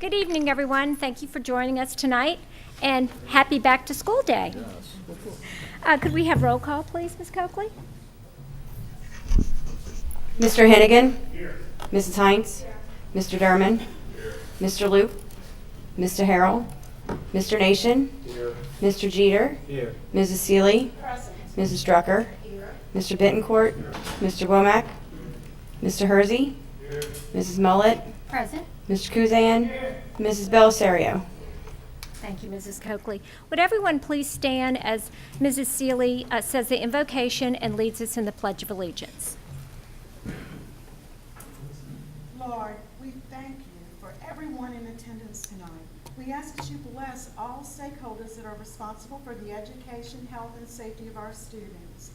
Good evening, everyone. Thank you for joining us tonight, and happy Back to School Day. Could we have roll call, please, Ms. Coakley? Mr. Hennigan? Here. Mrs. Heinz? Here. Mr. Derman? Here. Mr. Loop? Mr. Harrell? Mr. Nation? Here. Mr. Jeter? Here. Mrs. Seeley? Present. Mrs. Drucker? Here. Mr. Bittencourt? Here. Mr. Womack? Mr. Hersey? Here. Mrs. Mullet? Present. Mr. Kuzan? Here. Mrs. Belsario? Thank you, Mrs. Coakley. Would everyone please stand as Mrs. Seeley says the invocation and leads us in the Pledge of Allegiance. Lord, we thank you for everyone in attendance tonight. We ask that you bless all stakeholders that are responsible for the education, health, and safety of our students.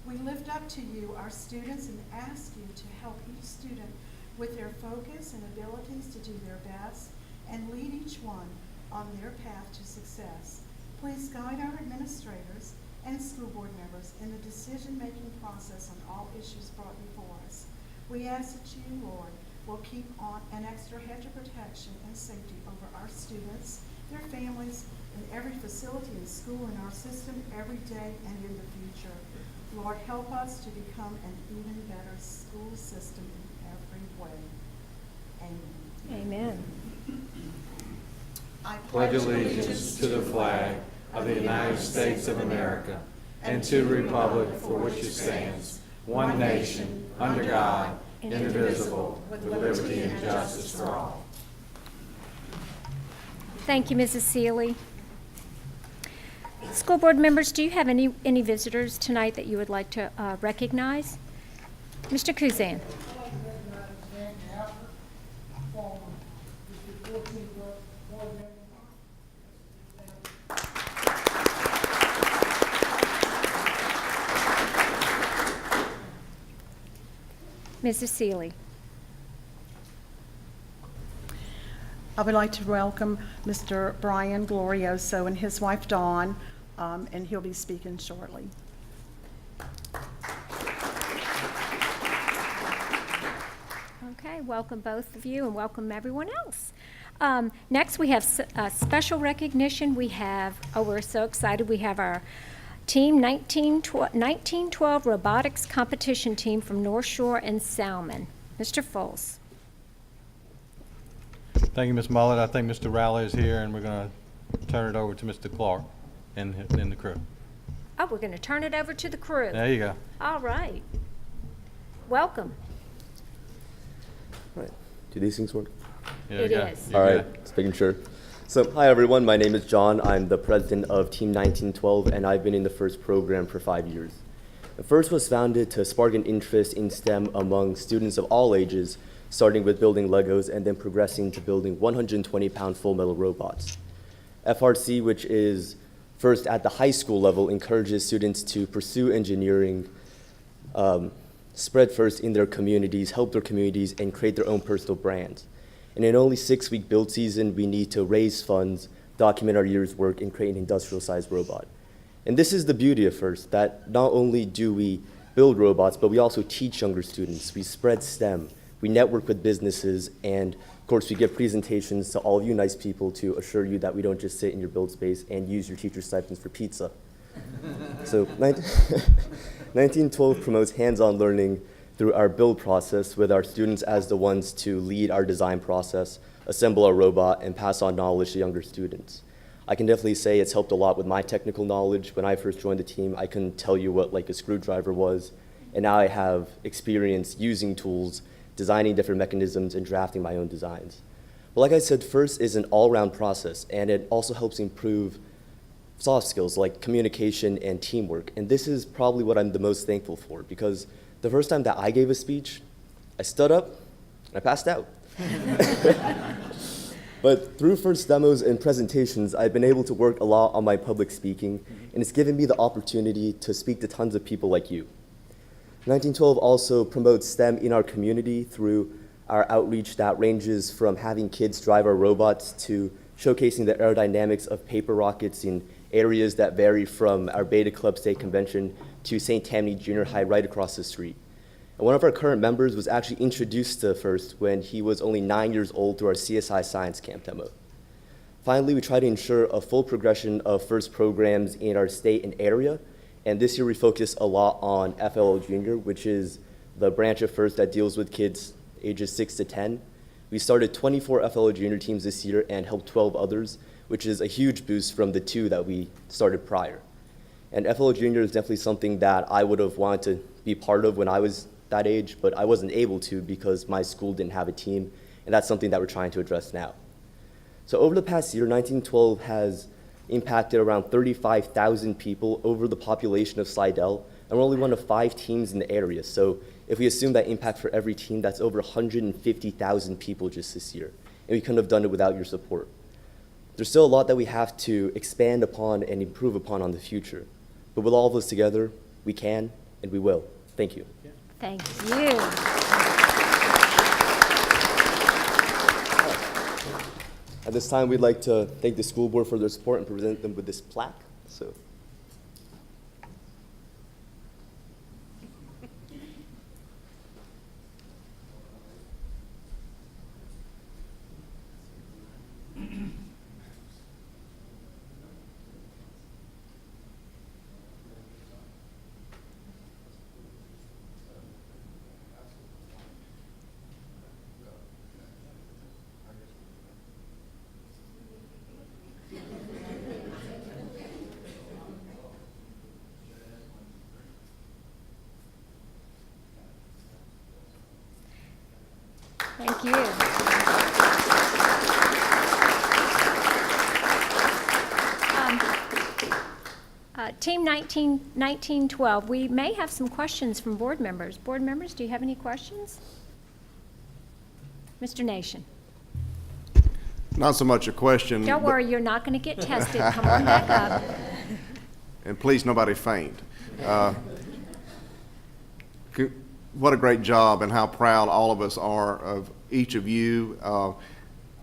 We lift up to you our students and ask you to help each student with their focus and abilities to do their best and lead each one on their path to success. Please guide our administrators and school board members in the decision-making process on all issues brought before us. We ask that you, Lord, will keep on an extra hedge of protection and safety over our students, their families, and every facility and school in our system every day and in the future. Lord, help us to become an even better school system in every way. Amen. Amen. I pledge allegiance to the flag of the United States of America and to the republic for which it stands, one nation, under God, indivisible, with liberty and justice for all. Thank you, Mrs. Seeley. School board members, do you have any visitors tonight that you would like to recognize? Mr. Kuzan. Mrs. Seeley. I would like to welcome Mr. Brian Glorioso and his wife Dawn, and he'll be speaking shortly. Okay, welcome both of you and welcome everyone else. Next we have special recognition. We're so excited, we have our Team 1912 Robotics Competition Team from North Shore and Salmon. Mr. Foles. Thank you, Ms. Mullet. I think Mr. Rowley is here, and we're going to turn it over to Mr. Clark and the crew. Oh, we're going to turn it over to the crew. There you go. All right. Welcome. All right. Do these things work? Yeah, It is. All right. Just making sure. So, hi everyone. My name is John. I'm the president of Team 1912, and I've been in the FIRST program for 5 years. The FIRST was founded to spark an interest in STEM among students of all ages, starting with building Legos and then progressing to building 120-pound full metal robots. FRC, which is FIRST at the high school level, encourages students to pursue engineering, spread FIRST in their communities, help their communities, and create their own personal brands. And in only 6-week build season, we need to raise funds, document our year's work, and create an industrial-sized robot. And this is the beauty of FIRST, that not only do we build robots, but we also teach younger students. We spread STEM. We network with businesses, and of course, we give presentations to all of you nice people to assure you that we don't just sit in your build space and use your teacher stipends for pizza. So 1912 promotes hands-on learning through our build process, with our students as the ones to lead our design process, assemble our robot, and pass on knowledge to younger students. I can definitely say it's helped a lot with my technical knowledge. When I first joined the team, I couldn't tell you what a screwdriver was, and now I have experience using tools, designing different mechanisms, and drafting my own designs. But like I said, FIRST is an all-round process, and it also helps improve soft skills like communication and teamwork. And this is probably what I'm the most thankful for, because the first time that I gave a speech, I stood up and I passed out. But through FIRST demos and presentations, I've been able to work a lot on my public speaking, and it's given me the opportunity to speak to tons of people like you. 1912 also promotes STEM in our community through our outreach that ranges from having kids drive our robots to showcasing the aerodynamics of paper rockets in areas that vary from our Beta Club State Convention to St. Tammany Junior High right across the street. And one of our current members was actually introduced to FIRST when he was only 9 years old through our CSI Science Camp demo. Finally, we try to ensure a full progression of FIRST programs in our state and area, and this year we focus a lot on FLO Junior, which is the branch of FIRST that deals with kids ages 6 to 10. We started 24 FLO Junior teams this year and helped 12 others, which is a huge boost from the 2 that we started prior. And FLO Junior is definitely something that I would have wanted to be part of when I was that age, but I wasn't able to because my school didn't have a team, and that's something that we're trying to address now. So over the past year, 1912 has impacted around 35,000 people over the population of Slidell, and we're only one of 5 teams in the area. So if we assume that impact for every team, that's over 150,000 people just this year, and we couldn't have done it without your support. There's still a lot that we have to expand upon and improve upon on the future, but with all of us together, we can and we will. Thank you. Thank you. At this time, we'd like to thank the school board for their support and present them with this plaque. So. Thank you. Team 1912, we may have some questions from board members. Board members, do you have any questions? Mr. Nation. Not so much a question. Don't worry, you're not going to get tested. Come on back up. And please, nobody faint. What a great job, and how proud all of us are of each of you.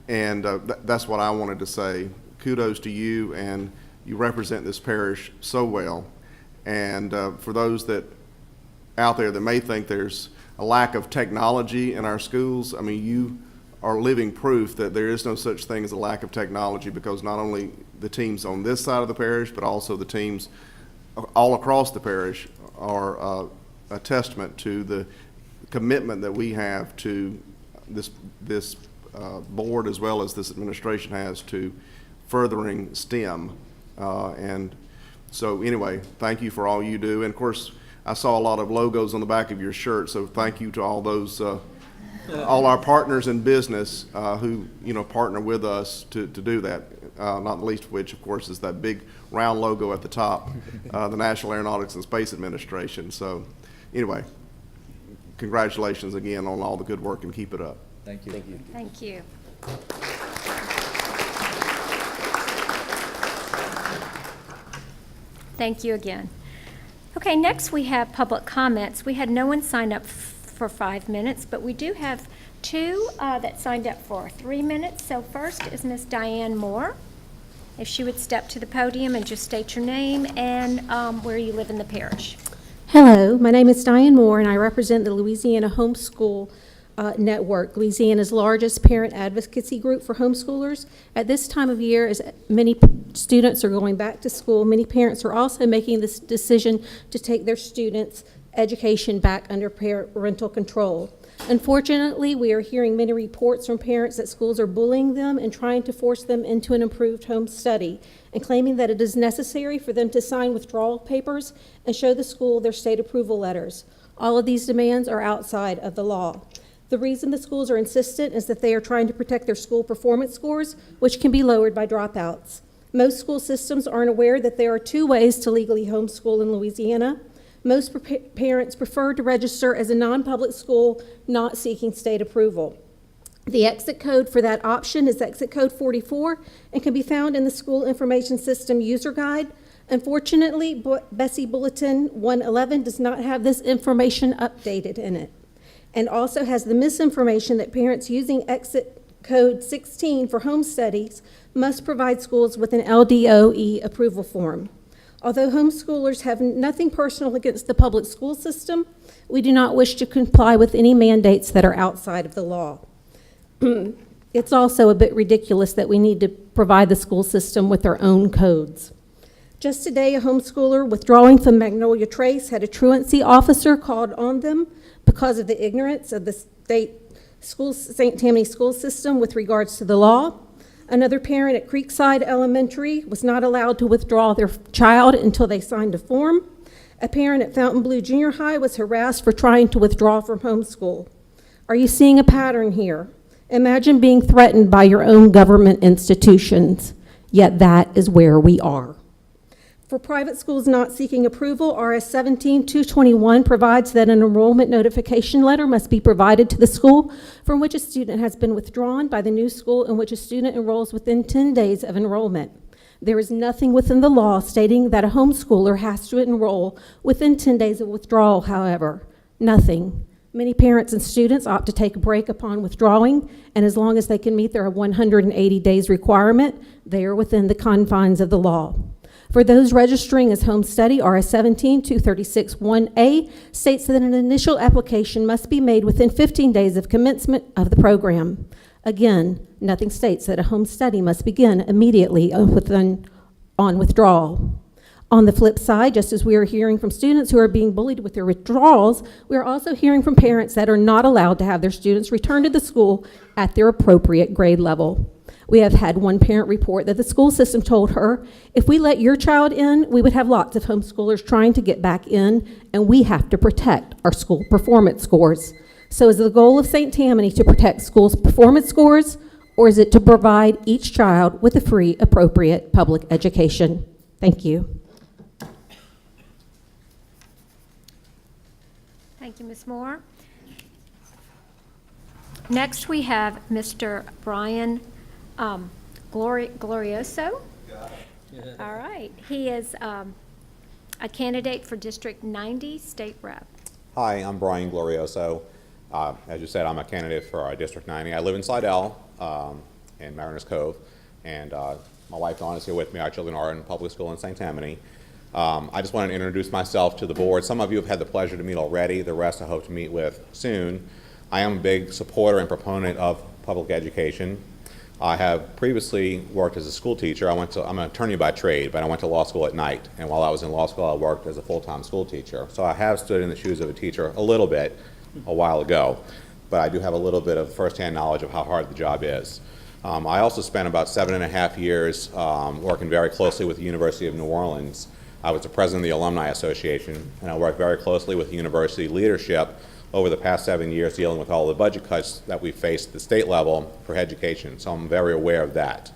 That's what I wanted to say. Kudos to you, and you represent this parish so well. And for those that out there that may think there's a lack of technology in our schools, I mean, you are living proof that there is no such thing as a lack of technology, because not only the teams on this side of the parish, but also the teams all across the parish are a testament to the commitment that we have to this board, as well as this administration has, to furthering STEM. And so anyway, thank you for all you do. And of course, I saw a lot of logos on the back of your shirt, so thank you to all those, all our partners in business who, partner with us to do that, not the least of which, of course, is that big round logo at the top, the National Aeronautics and Space Administration. So anyway, congratulations again on all the good work, and keep it up. Thank you. Thank you. Thank you. Thank you again. Okay, next we have public comments. We had no one sign up for 5 minutes, but we do have 2 that signed up for 3 minutes. So first is Miss Diane Moore. If she would step to the podium and just state your name and where you live in the parish. Hello, my name is Diane Moore, and I represent the Louisiana Homeschool Network, Louisiana's largest parent advocacy group for homeschoolers. At this time of year, as many students are going back to school, many parents are also making this decision to take their students' education back under parental control. Unfortunately, we are hearing many reports from parents that schools are bullying them and trying to force them into an improved home study, and claiming that it is necessary for them to sign withdrawal papers and show the school their state approval letters. All of these demands are outside of the law. The reason the schools are insistent is that they are trying to protect their school performance scores, which can be lowered by dropouts. Most school systems aren't aware that there are 2 ways to legally homeschool in Louisiana. Most parents prefer to register as a non-public school, not seeking state approval. The exit code for that option is exit code 44 and can be found in the School Information System User Guide. Unfortunately, Bessie Bulletin 111 does not have this information updated in it, and also has the misinformation that parents using exit code 16 for home studies must provide schools with an LDOE approval form. Although homeschoolers have nothing personal against the public school system, we do not wish to comply with any mandates that are outside of the law. It's also a bit ridiculous that we need to provide the school system with their own codes. Just today, a homeschooler withdrawing from Magnolia Trace had a truancy officer called on them because of the ignorance of the St. Tammany school system with regards to the law. Another parent at Creekside Elementary was not allowed to withdraw their child until they signed a form. A parent at Fontainebleau Junior High was harassed for trying to withdraw from homeschool. Are you seeing a pattern here? Imagine being threatened by your own government institutions, yet that is where we are. For private schools not seeking approval, RS 17-221 provides that an enrollment notification letter must be provided to the school from which a student has been withdrawn by the new school in which a student enrolls within 10 days of enrollment. There is nothing within the law stating that a homeschooler has to enroll within 10 days of withdrawal, however. Nothing. Many parents and students opt to take a break upon withdrawing, and as long as they can meet their 180 days requirement, they are within the confines of the law. For those registering as home study, RS 17-236-1A states that an initial application must be made within 15 days of commencement of the program. Again, nothing states that a home study must begin immediately on withdrawal. On the flip side, just as we are hearing from students who are being bullied with their withdrawals, we are also hearing from parents that are not allowed to have their students return to the school at their appropriate grade level. We have had one parent report that the school system told her, if we let your child in, we would have lots of homeschoolers trying to get back in, and we have to protect our school performance scores. So is the goal of St. Tammany to protect schools' performance scores, or is it to provide each child with a free, appropriate public education? Thank you. Thank you, Ms. Moore. Next, we have Mr. Brian Glorioso. All right. He is a candidate for District 90 State Rep. Hi, I'm Brian Glorioso. As you said, I'm a candidate for District 90. I live in Slidell in Mariners Cove, and my wife Dawn is here with me. Our children are in public school in St. Tammany. I just wanted to introduce myself to the board. Some of you have had the pleasure to meet already. The rest I hope to meet with soon. I am a big supporter and proponent of public education. I have previously worked as a school teacher. I'm an attorney by trade, but I went to law school at night. And while I was in law school, I worked as a full-time school teacher. So I have stood in the shoes of a teacher a little bit a while ago, but I do have a little bit of firsthand knowledge of how hard the job is. I also spent about 7.5 years working very closely with the University of New Orleans. I was the president of the Alumni Association, and I worked very closely with the university leadership over the past 7 years dealing with all the budget cuts that we faced at the state level for education, so I'm very aware of that.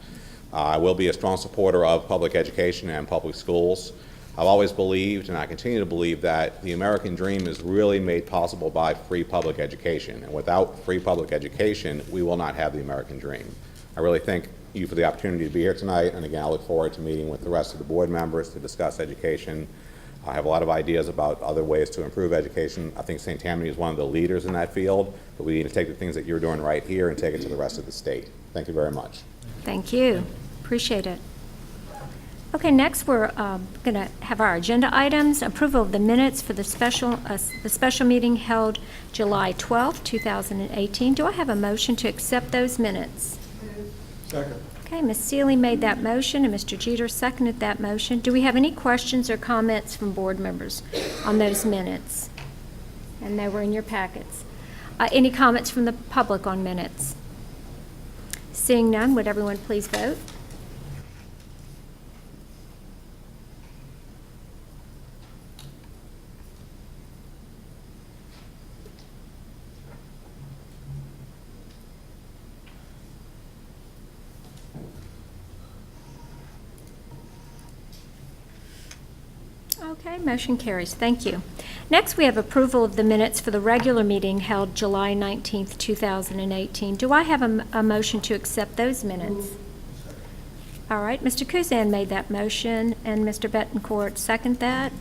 I will be a strong supporter of public education and public schools. I've always believed, and I continue to believe, that the American dream is really made possible by free public education, and without free public education, we will not have the American dream. I really thank you for the opportunity to be here tonight, and again, I look forward to meeting with the rest of the board members to discuss education. I have a lot of ideas about other ways to improve education. I think St. Tammany is one of the leaders in that field, but we need to take the things that you're doing right here and take it to the rest of the state. Thank you very much. Thank you. Appreciate it. Okay, next we're going to have our agenda items. Approval of the minutes for the special meeting held July 12th, 2018. Do I have a motion to accept those minutes? Second. Okay, Ms. Seeley made that motion, and Mr. Jeter seconded that motion. Do we have any questions or comments from board members on those minutes? And they were in your packets. Any comments from the public on minutes? Seeing none, would everyone please vote? Okay, motion carries. Thank you. Next, we have approval of the minutes for the regular meeting held July 19th, 2018. Do I have a motion to accept those minutes? All right, Mr. Kuzan made that motion, and Mr. Betancourt seconded that.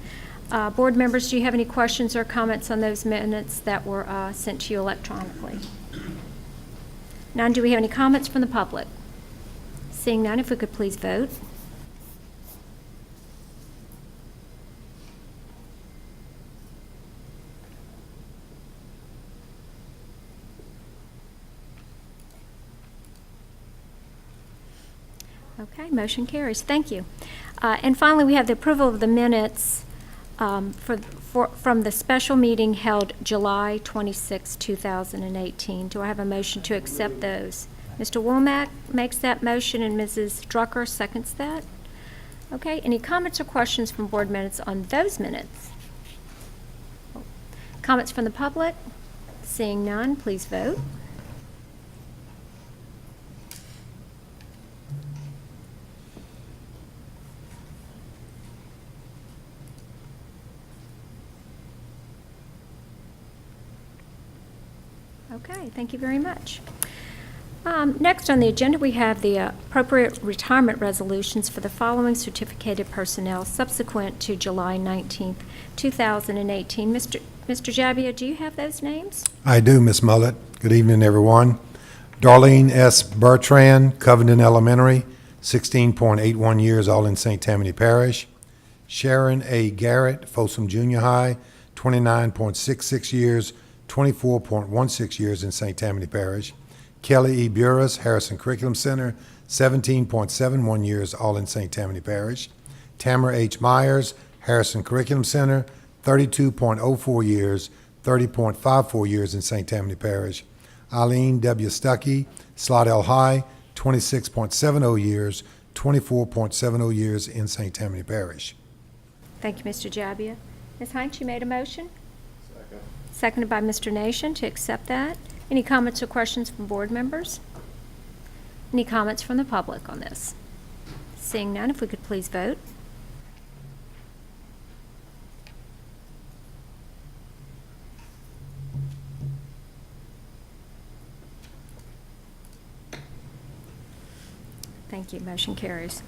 Board members, do you have any questions or comments on those minutes that were sent to you electronically? None. Do we have any comments from the public? Seeing none, if we could please vote. Okay, motion carries. Thank you. And finally, we have the approval of the minutes from the special meeting held July 26, 2018. Do I have a motion to accept those? Mr. Womack makes that motion, and Mrs. Drucker seconds that. Okay, any comments or questions from board minutes on those minutes? Comments from the public? Seeing none, please vote. Okay, thank you very much. Next on the agenda, we have the appropriate retirement resolutions for the following certificated personnel subsequent to July 19th, 2018. Mr. Jabbia, do you have those names? I do, Ms. Mullett. Good evening, everyone. Darlene S. Bertrand, Covington Elementary, 16.81 years, all in St. Tammany Parish. Sharon A. Garrett, Folsom Junior High, 29.66 years, 24.16 years in St. Tammany Parish. Kelly E. Burris, Harrison Curriculum Center, 17.71 years, all in St. Tammany Parish. Tamara H. Myers, Harrison Curriculum Center, 32.04 years, 30.54 years in St. Tammany Parish. Eileen W. Stuckey, Slidell High, 26.70 years, 24.70 years in St. Tammany Parish. Thank you, Mr. Jabbia. Ms. Hines, you made a motion? Second. Seconded by Mr. Nation to accept that. Any comments or questions from board members? Any comments from the public on this? Seeing none, if we could please vote. Thank you. Motion carries.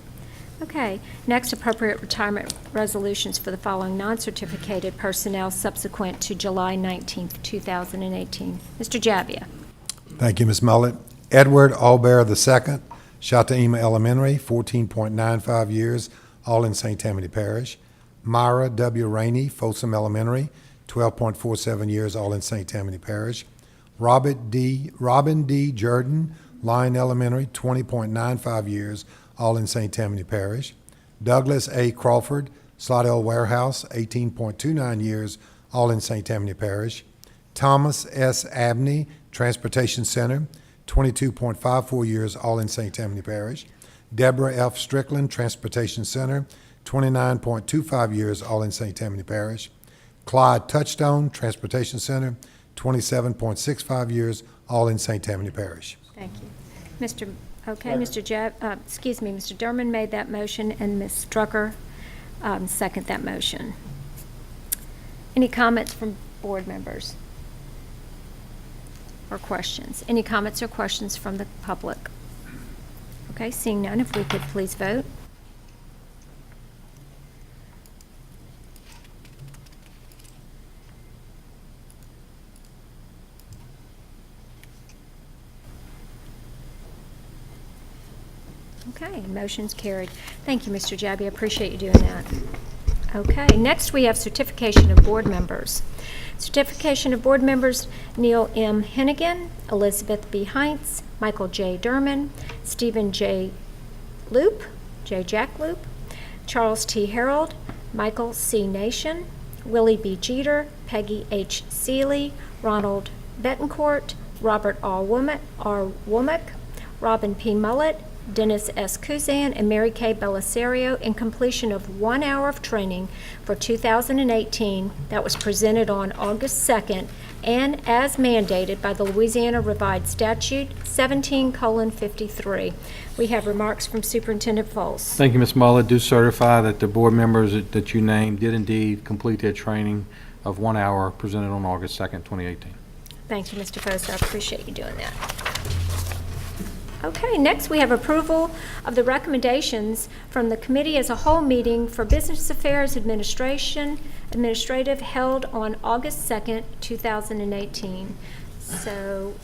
Okay. Next, appropriate retirement resolutions for the following non-certificated personnel subsequent to July 19th, 2018. Mr. Jabbia. Thank you, Ms. Mullett. Edward Allbear II, Shataima Elementary, 14.95 years, all in St. Tammany Parish. Myra W. Rainey, Folsom Elementary, 12.47 years, all in St. Tammany Parish. Robin D. Jordan, Lyon Elementary, 20.95 years, all in St. Tammany Parish. Douglas A. Crawford, Slidell Warehouse, 18.29 years, all in St. Tammany Parish. Thomas S. Abney, Transportation Center, 22.54 years, all in St. Tammany Parish. Deborah F. Strickland, Transportation Center, 29.25 years, all in St. Tammany Parish. Clyde Touchstone, Transportation Center, 27.65 years, all in St. Tammany Parish. Thank you. Mr. Durman made that motion, and Ms. Strucker seconded that motion. Any comments from board members or questions? Any comments or questions from the public? Okay, seeing none, if we could please vote. Okay, motion's carried. Thank you, Mr. Jabbia. I appreciate you doing that. Okay, next we have certification of board members. Certification of board members: Neil M. Hennigan, Elizabeth B. Heinz, Michael J. Durman, Stephen J. Jack Loop, Charles T. Harold, Michael C. Nation, Willie B. Jeter, Peggy H. Seeley, Ronald Betancourt, Robert R. Womack, Robin P. Mullett, Dennis S. Kuzan, and Mary Kay Belisario in completion of 1 hour of training for 2018 that was presented on August 2nd and as mandated by the Louisiana Revised Statute 17:53. We have remarks from Superintendent Foles. Thank you, Ms. Mullett. Do certify that the board members that you named did indeed complete their training of 1 hour presented on August 2nd, 2018. Thank you, Mr. Foles. I appreciate you doing that. Okay, next we have approval of the recommendations from the committee as a whole meeting for Business Affairs Administrative held on August 2nd, 2018. So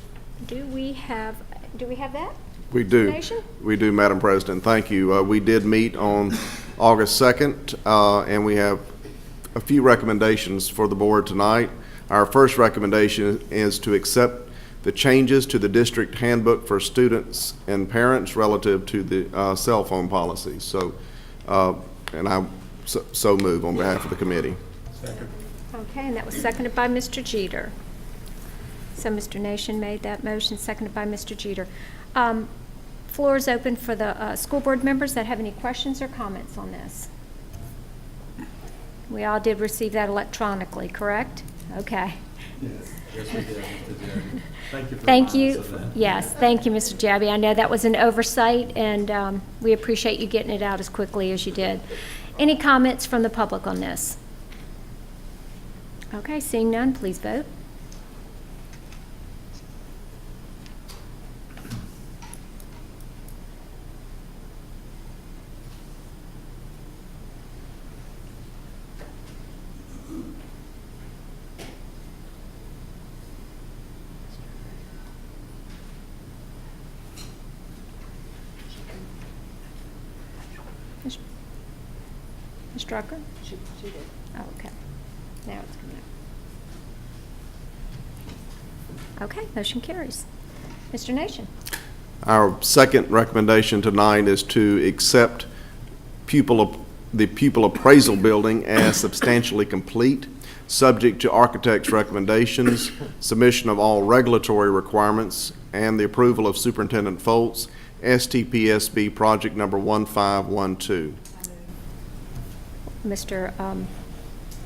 do we have that? We do. Information? We do, Madam President. Thank you. We did meet on August 2nd, and we have a few recommendations for the board tonight. Our first recommendation is to accept the changes to the district handbook for students and parents relative to the cell phone policy. So, and I so move on behalf of the committee. Okay, and that was seconded by Mr. Jeter. So Mr. Nation made that motion, seconded by Mr. Jeter. Floor is open for the school board members that have any questions or comments on this. We all did receive that electronically, correct? Okay. Yes, we did. Thank you for Thank reminding you. us of that. Yes, thank you, Mr. Jabby. I know that was an oversight, and we appreciate you getting it out as quickly as you did. Any comments from the public on this? Okay, seeing none, please vote. Ms. Drucker? She did. Oh, okay. Now it's coming up. Okay, motion carries. Mr. Nation? Our second recommendation tonight is to accept the pupil appraisal building as substantially complete, subject to architect's recommendations, submission of all regulatory requirements, and the approval of Superintendent Foltz, STPSB project number 1512. Mr.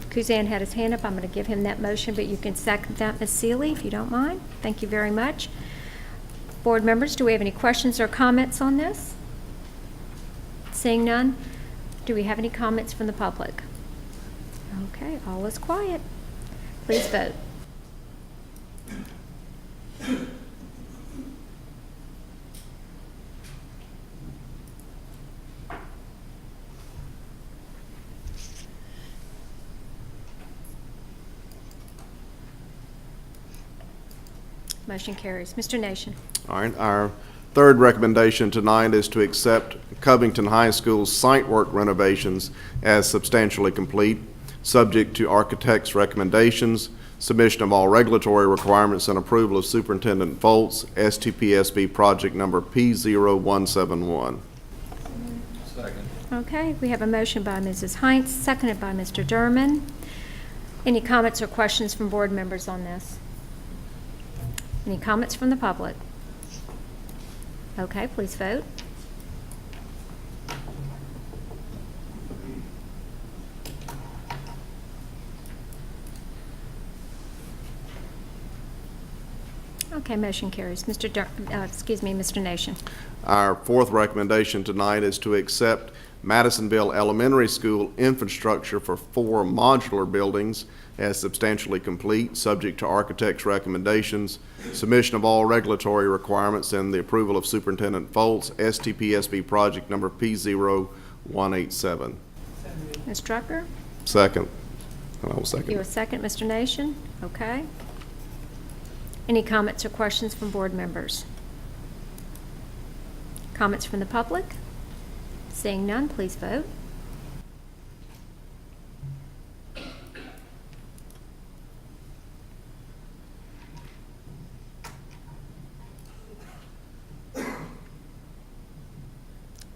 Kuzan had his hand up. I'm going to give him that motion, but you can second that, Ms. Seeley, if you don't mind. Thank you very much. Board members, do we have any questions or comments on this? Seeing none, do we have any comments from the public? Okay, all is quiet. Please vote. Motion carries. Mr. Nation? All right, our third recommendation tonight is to accept Covington High School's site work renovations as substantially complete, subject to architect's recommendations, submission of all regulatory requirements, and approval of Superintendent Foltz, STPSB project number P0171. Second. Okay, we have a motion by Mrs. Heinz, seconded by Mr. Durman. Any comments or questions from board members on this? Any comments from the public? Okay, please vote. Okay, motion carries. Mr. Nation. Our fourth recommendation tonight is to accept Madisonville Elementary School infrastructure for 4 modular buildings as substantially complete, subject to architect's recommendations, submission of all regulatory requirements, and the approval of Superintendent Foltz, STPSB project number P0187. Ms. Drucker? Second. And I will second. You a second, Mr. Nation? Okay. Any comments or questions from board members? Comments from the public? Seeing none, please vote.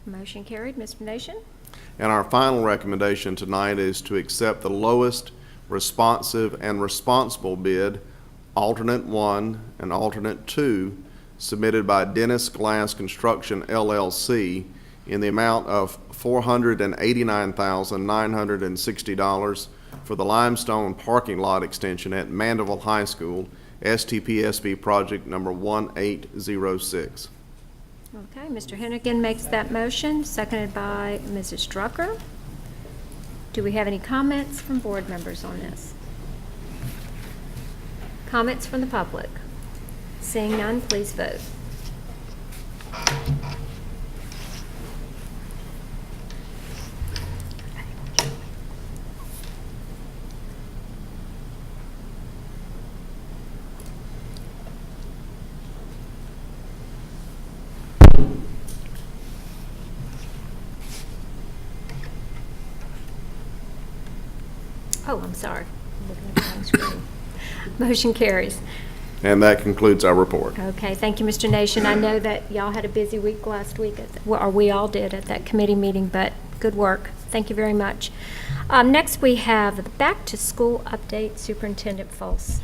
Motion carried. Mr. Nation? And our final recommendation tonight is to accept the lowest responsive and responsible bid, alternate 1 and alternate 2, submitted by Dennis Glass Construction LLC in the amount of $489,960 for the limestone parking lot extension at Mandeville High School, STPSB project number 1806. Okay, Mr. Hennigan makes that motion, seconded by Mrs. Drucker. Do we have any comments from board members on this? Comments from the public? Seeing none, please vote. Oh, I'm sorry. I'm looking at the wrong screen. Motion carries. And that concludes our report. Okay, thank you, Mr. Nation. I know that y'all had a busy week last week, or we all did at that committee meeting, but good work. Thank you very much. Next, we have the back-to-school update, Superintendent Fultz.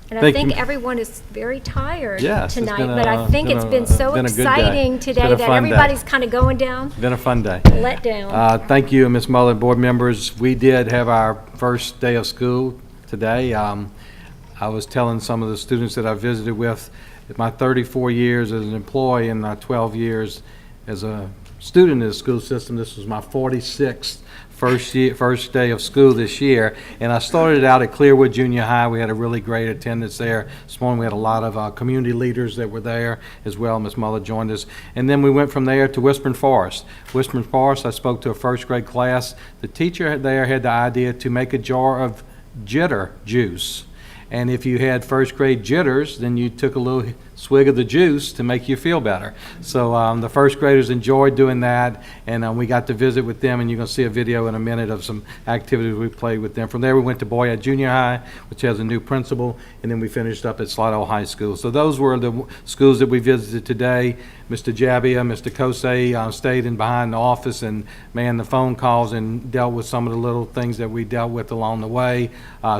And I Thank think you. everyone is very tired Yes, it's tonight, been but I think it's been so been a good day. exciting It's been today a that fun day. everybody's kind of going down, Been a fun day. let down. Thank you, Ms. Mullen, board members. We did have our first day of school today. I was telling some of the students that I visited with, my 34 years as an employee and my 12 years as a student in the school system, this was my 46th first day of school this year. And I started out at Clearwood Junior High. We had a really great attendance there. This morning we had a lot of community leaders that were there as well. Ms. Muller joined us. And then we went from there to Whispering Forest. Whispering Forest, I spoke to a first grade class. The teacher there had the idea to make a jar of jitter juice. And if you had first grade jitters, then you took a little swig of the juice to make you feel better. So the first graders enjoyed doing that, and we got to visit with them, and you're going to see a video in a minute of some activities we played with them. From there, we went to Boyette Junior High, which has a new principal, and then we finished up at Slidell High School. So those were the schools that we visited today. Mr. Jabbia, Mr. Kosei stayed in behind the office and manned the phone calls and dealt with some of the little things that we dealt with along the way.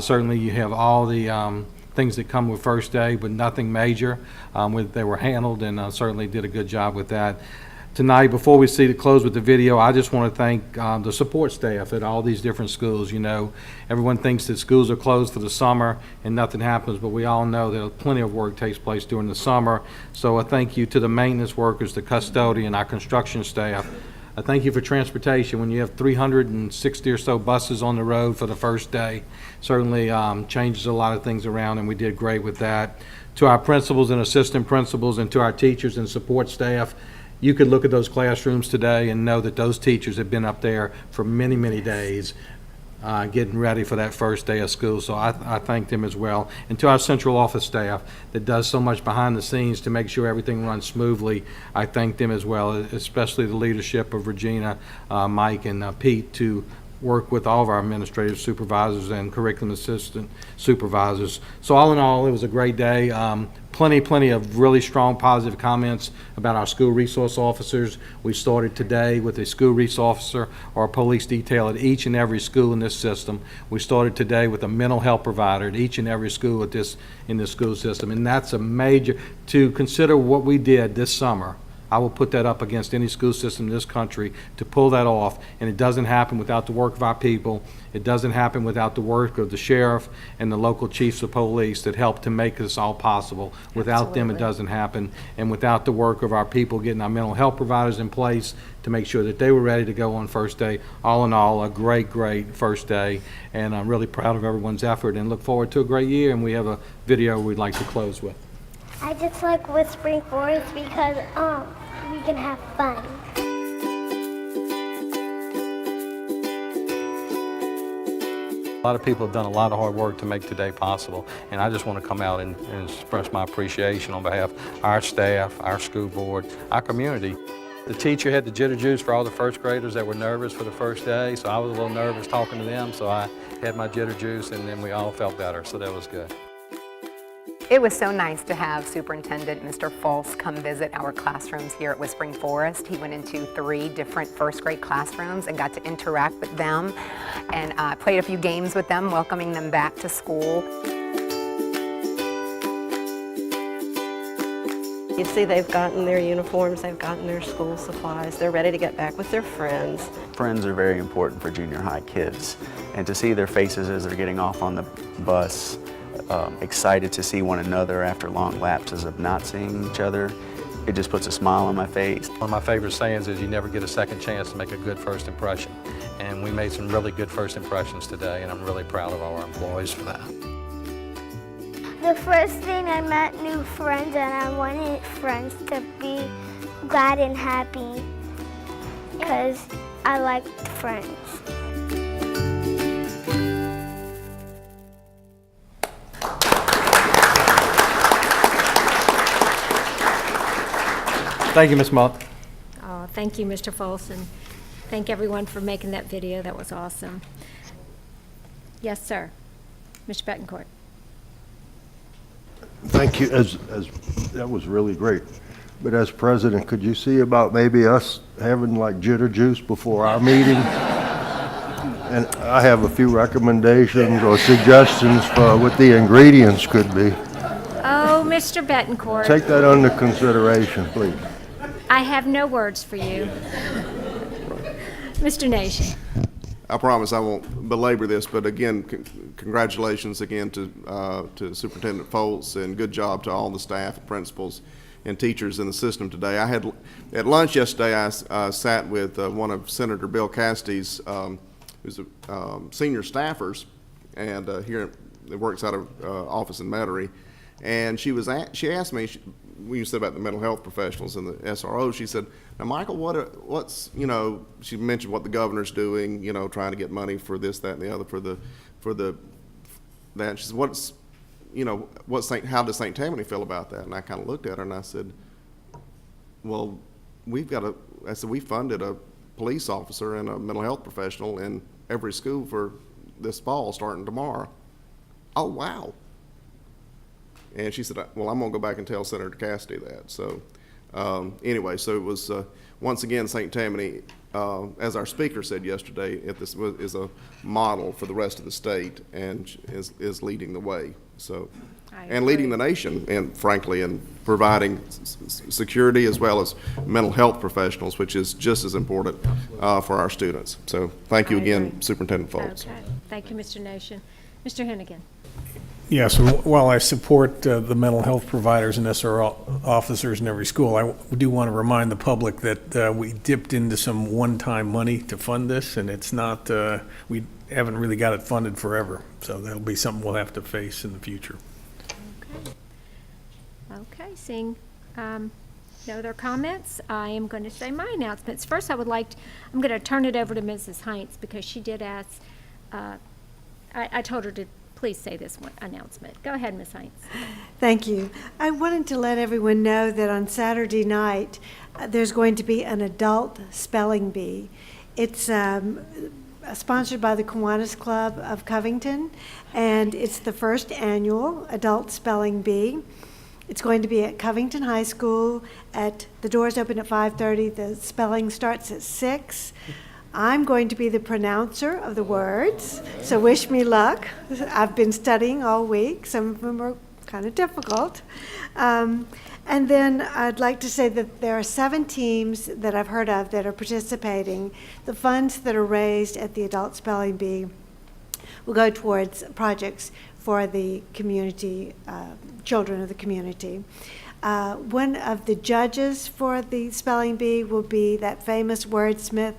Certainly, you have all the things that come with first day, but nothing major. They were handled, and certainly did a good job with that. Tonight, before we close with the video, I just want to thank the support staff at all these different schools. You know, everyone thinks that schools are closed for the summer and nothing happens, but we all know that plenty of work takes place during the summer. So a thank you to the maintenance workers, the custodian, our construction staff. I thank you for transportation. When you have 360 or so buses on the road for the first day, certainly changes a lot of things around, and we did great with that. To our principals and assistant principals, and to our teachers and support staff, you could look at those classrooms today and know that those teachers have been up there for many, many days getting ready for that first day of school. So I thank them as well. And to our central office staff that does so much behind the scenes to make sure everything runs smoothly, I thank them as well, especially the leadership of Regina, Mike, and Pete, to work with all of our administrative supervisors and curriculum assistant supervisors. So all in all, it was a great day. Plenty of really strong positive comments about our school resource officers. We started today with a school resource officer or a police detail at each and every school in this system. We started today with a mental health provider at each and every school in this school system. And that's a major, to consider what we did this summer. I will put that up against any school system in this country to pull that off, and it doesn't happen without the work of our people. It doesn't happen without the work of the sheriff and the local chiefs of police that help to make this all possible. Without them, it doesn't happen, and without the work of our people getting our mental health providers in place to make sure that they were ready to go on first day. All in all, a great first day, and I'm really proud of everyone's effort and look forward to a great year, and we have a video we'd like to close with. I just like Whispering Forest because we can have fun. A lot of people have done a lot of hard work to make today possible, and I just want to come out and express my appreciation on behalf of our staff, our school board, our community. The teacher had the jitter juice for all the first graders that were nervous for the first day, so I was a little nervous talking to them, so I had my jitter juice, and then we all felt better, so that was good. It was so nice to have Superintendent Mr. Fultz come visit our classrooms here at Whispering Forest. He went into 3 different first grade classrooms and got to interact with them and played a few games with them, welcoming them back to school. You see they've gotten their uniforms, they've gotten their school supplies, they're ready to get back with their friends. Friends are very important for junior high kids, and to see their faces as they're getting off on the bus, excited to see one another after long lapses of not seeing each other, it just puts a smile on my face. One of my favorite sayings is you never get a second chance to make a good first impression, and we made some really good first impressions today, and I'm really proud of our employees for that. The first thing I met new friends, and I wanted friends to be glad and happy because I liked friends. Thank you, Ms. Mull. Oh, thank you, Mr. Fultz, and thank everyone for making that video. That was awesome. Yes, sir. Mr. Betancourt. Thank you. That was really great. But as president, could you see about maybe us having like jitter juice before our meeting? And I have a few recommendations or suggestions for what the ingredients could be. Oh, Mr. Betancourt. Take that under consideration, please. I have no words for you. Mr. Nation. I promise I won't belabor this, but again, congratulations again to Superintendent Foltz, and good job to all the staff, principals, and teachers in the system today. I had at lunch yesterday. I sat with one of Senator Bill Cassidy's, who's a senior staffers, and here that works out of office in Metairie, and she asked me. When you said about the mental health professionals and the SRO, she said, "Now, Michael, what's She mentioned what the governor's doing, trying to get money for this, that, and the other for that. She said, how does St. Tammany feel about that?" And I kind of looked at her and I said, "Well, we funded a police officer and a mental health professional in every school for this fall, starting tomorrow." "Oh, wow." And she said, "Well, I'm going to go back and tell Senator Cassidy that." So anyway, so it was, once again, St. Tammany, as our speaker said yesterday, is a model for the rest of the state and is leading the way. So, and leading the nation, and frankly, in providing security as well as mental health professionals, which is just as important for our students. So thank you again, Superintendent Foltz. Okay. Thank you, Mr. Nation. Mr. Hennigan. Yes, while I support the mental health providers and SRO officers in every school, I do want to remind the public that we dipped into some one-time money to fund this, and it's not, we haven't really got it funded forever. So that'll be something we'll have to face in the future. Okay, seeing no other comments, I am going to say my announcements. First, I'm going to turn it over to Mrs. Heinz because she did ask, I told her to please say this one announcement. Go ahead, Ms. Heinz. Thank you. I wanted to let everyone know that on Saturday night, there's going to be an adult spelling bee. It's sponsored by the Kiwanis Club of Covington, and it's the first annual adult spelling bee. It's going to be at Covington High School. The doors open at 5:30. The spelling starts at 6. I'm going to be the pronouncer of the words, so wish me luck. I've been studying all week. Some of them are kind of difficult. And then I'd like to say that there are 7 teams that I've heard of that are participating. The funds that are raised at the Adult Spelling Bee will go towards projects for the community, children of the community. One of the judges for the spelling bee will be that famous wordsmith,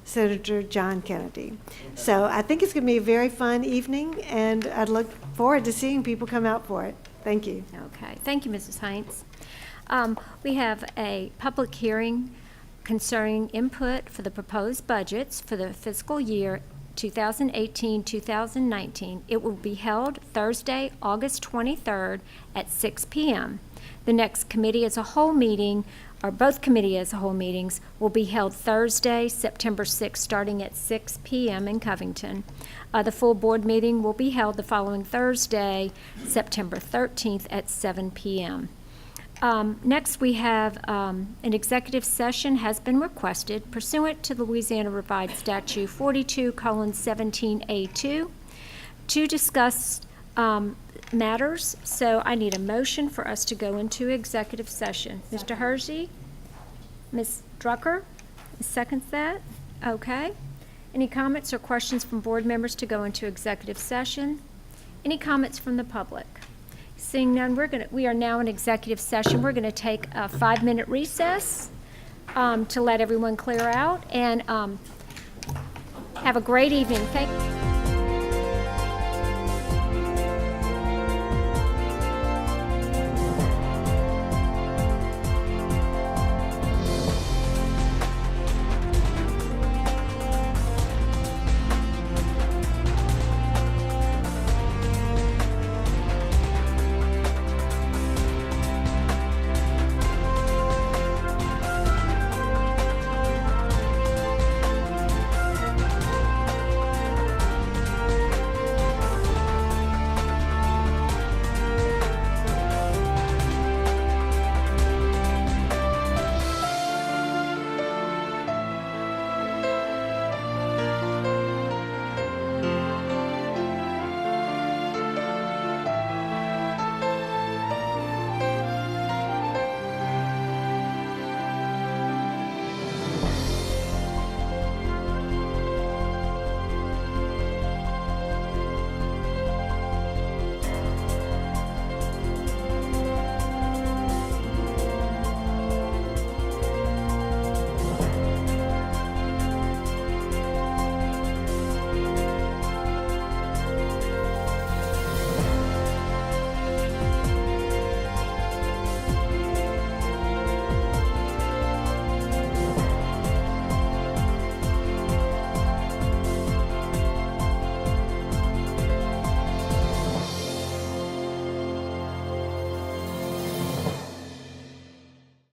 Senator John Kennedy. So I think it's going to be a very fun evening, and I'd look forward to seeing people come out for it. Thank you. Okay. Thank you, Mrs. Heinz. We have a public hearing concerning input for the proposed budgets for the fiscal year 2018-2019. It will be held Thursday, August 23rd at 6 p.m. The next committee as a whole meeting, or both committee as a whole meetings, will be held Thursday, September 6th, starting at 6 p.m. in Covington. The full board meeting will be held the following Thursday, September 13th at 7 p.m. Next, we have an executive session has been requested pursuant to Louisiana Revised Statute 42:17A2 to discuss matters. So I need a motion for us to go into executive session. Mr. Hersey? Ms. Drucker? Seconds that? Okay. Any comments or questions from board members to go into executive session? Any comments from the public? Seeing none, we are now in executive session. We're going to take a 5-minute recess to let everyone clear out, and have a great evening. Thank you.